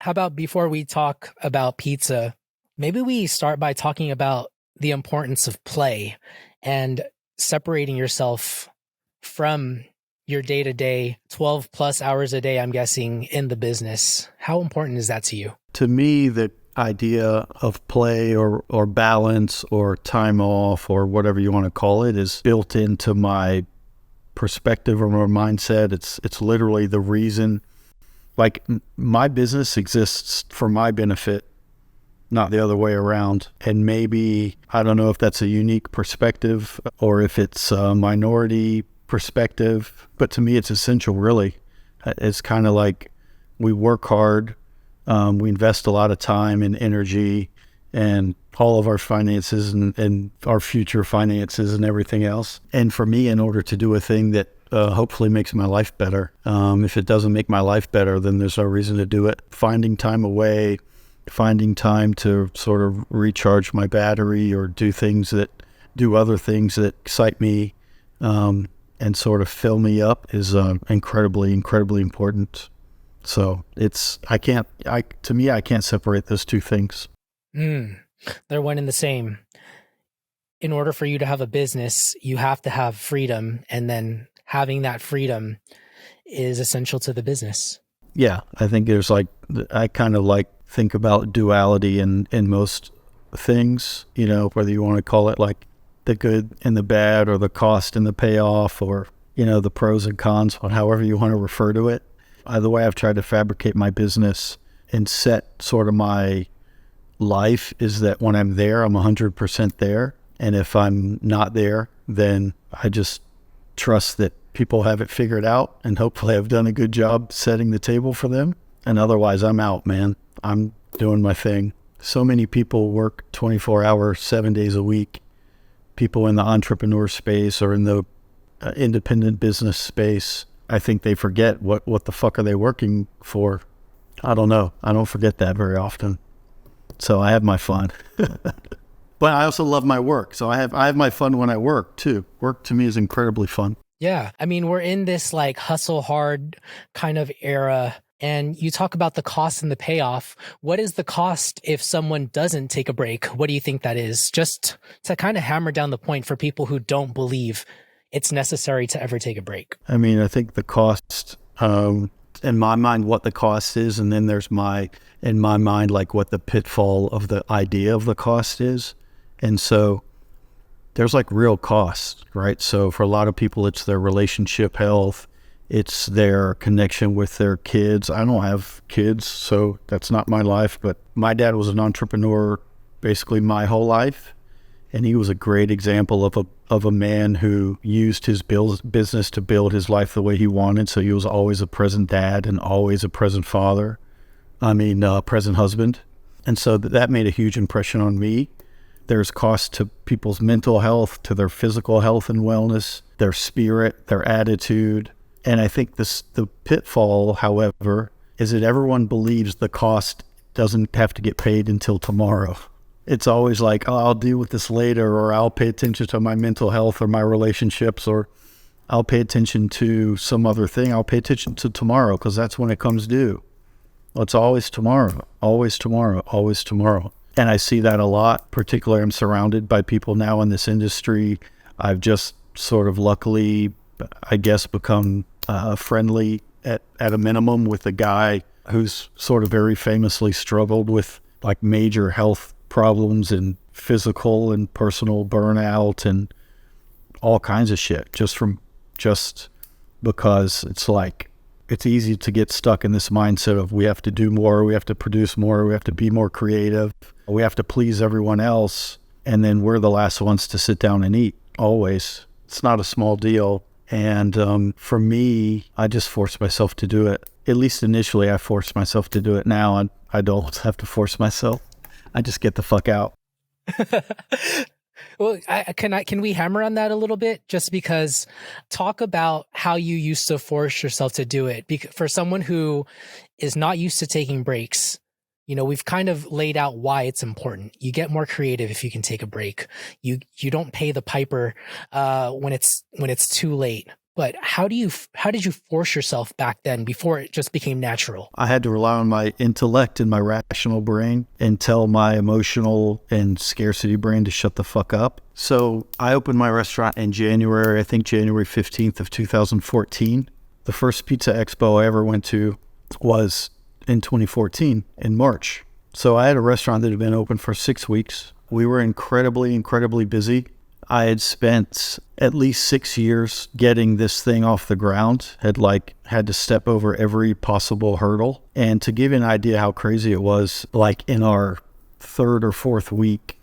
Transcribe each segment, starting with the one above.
How about before we talk about pizza, maybe we start by talking about the importance of play and separating yourself from your day to day, 12 plus hours a day, I'm guessing, in the business. How important is that to you? To me, the idea of play or balance or time off or whatever you want to call it is built into my perspective or my mindset. It's literally the reason. Like, my business exists for my benefit, not the other way around. And maybe, I don't know if that's a unique perspective or if it's a minority perspective, but to me, it's essential, really. It's kind of like we work hard, we invest a lot of time and energy and all of our finances and our future finances and everything else. And for me, in order to do a thing that hopefully makes my life better, if it doesn't make my life better, then there's no reason to do it. Finding time away, finding time to sort of recharge my battery or do other things that excite me, and sort of fill me up is incredibly, incredibly important. So to me, I can't separate those two things. They're one and the same. In order for you to have a business, you have to have freedom, and then having that freedom is essential to the business. Yeah, I think I kind of think about duality in most things, whether you want to call it like the good and the bad or the cost and the payoff or, the pros and cons, or however you want to refer to it. The way I've tried to fabricate my business and set sort of my life is that when I'm there, I'm 100% there. And if I'm not there, then I just trust that people have it figured out, and hopefully I've done a good job setting the table for them. And otherwise, I'm out, man. I'm doing my thing. So many people work 24 hours, 7 days a week. People in the entrepreneur space or in the independent business space, I think they forget what the fuck are they working for. I don't know. I don't forget that very often. So I have my fun. But I also love my work. So I have my fun when I work too. Work to me is incredibly fun. Yeah. I mean, we're in this like hustle hard kind of era, and you talk about the cost and the payoff. What is the cost if someone doesn't take a break? What do you think that is? Just to kind of hammer down the point for people who don't believe it's necessary to ever take a break. I mean, I think the cost, in my mind, what the cost is, and then there's in my mind, like what the pitfall of the idea of the cost is. And so there's like real costs, right? So for a lot of people, it's their relationship health. It's their connection with their kids. I don't have kids, so that's not my life. But my dad was an entrepreneur basically my whole life. And he was a great example of a man who used his business to build his life the way he wanted. So he was always a present dad and always a present father. Present husband. And so that made a huge impression on me. There's cost to people's mental health, to their physical health and wellness, their spirit, their attitude. And I think the pitfall, however, is that everyone believes the cost doesn't have to get paid until tomorrow. It's always like, oh, I'll deal with this later, or I'll pay attention to my mental health or my relationships, or I'll pay attention to some other thing. I'll pay attention to tomorrow because that's when it comes due. Well, it's always tomorrow, always tomorrow, always tomorrow. And I see that a lot. Particularly, I'm surrounded by people now in this industry. I've just sort of luckily, I guess, become friendly at a minimum with a guy who's sort of very famously struggled with like major health problems and physical and personal burnout and all kinds of shit just because it's easy to get stuck in this mindset of we have to do more, we have to produce more, we have to be more creative, we have to please everyone else, and then we're the last ones to sit down and eat, always. It's not a small deal. And for me, I just force myself to do it. At least initially, I forced myself to do it. Now I don't have to force myself. I just get the fuck out. Well, can we hammer on that a little bit? Just because, talk about how you used to force yourself to do it. For someone who is not used to taking breaks, we've kind of laid out why it's important. You get more creative if you can take a break. You don't pay the piper when it's too late. But how did you force yourself back then before it just became natural? I had to rely on my intellect and my rational brain and tell my emotional and scarcity brain to shut the fuck up. So I opened my restaurant in January, I think January 15th of 2014. The first Pizza Expo I ever went to was in 2014 in March. So I had a restaurant that had been open for 6 weeks. We were incredibly busy. I had spent at least 6 years getting this thing off the ground, had to step over every possible hurdle. And to give you an idea how crazy it was, like in our third or fourth week,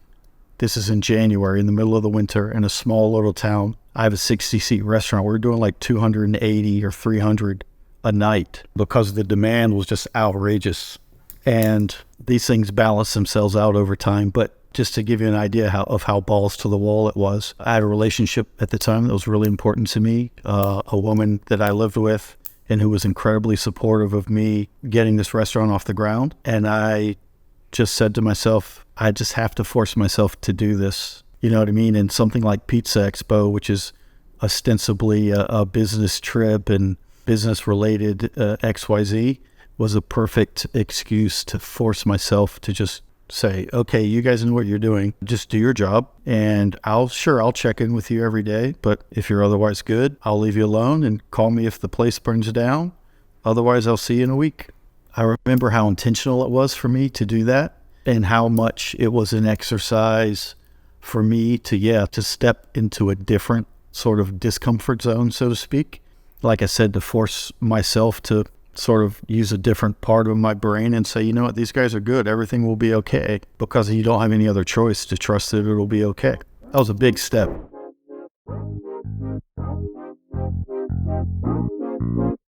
this is in January, in the middle of the winter, in a small little town. I have a 60-seat restaurant. We were doing like 280 or 300 a night because the demand was just outrageous. And these things balance themselves out over time. But just to give you an idea of how balls to the wall it was, I had a relationship at the time that was really important to me, a woman that I lived with and who was incredibly supportive of me getting this restaurant off the ground. And I just said to myself, I just have to force myself to do this. You know what I mean? And something like Pizza Expo, which is ostensibly a business trip and business-related XYZ, was a perfect excuse to force myself to just say, okay, you guys know what you're doing. Just do your job, and I'll check in with you every day. But if you're otherwise good, I'll leave you alone and call me if the place burns down. Otherwise, I'll see you in a week. I remember how intentional it was for me to do that and how much it was an exercise for me to step into a different sort of discomfort zone, so to speak. Like I said, to force myself to sort of use a different part of my brain and say, you know what, these guys are good. Everything will be okay, because you don't have any other choice to trust that it'll be okay. That was a big step.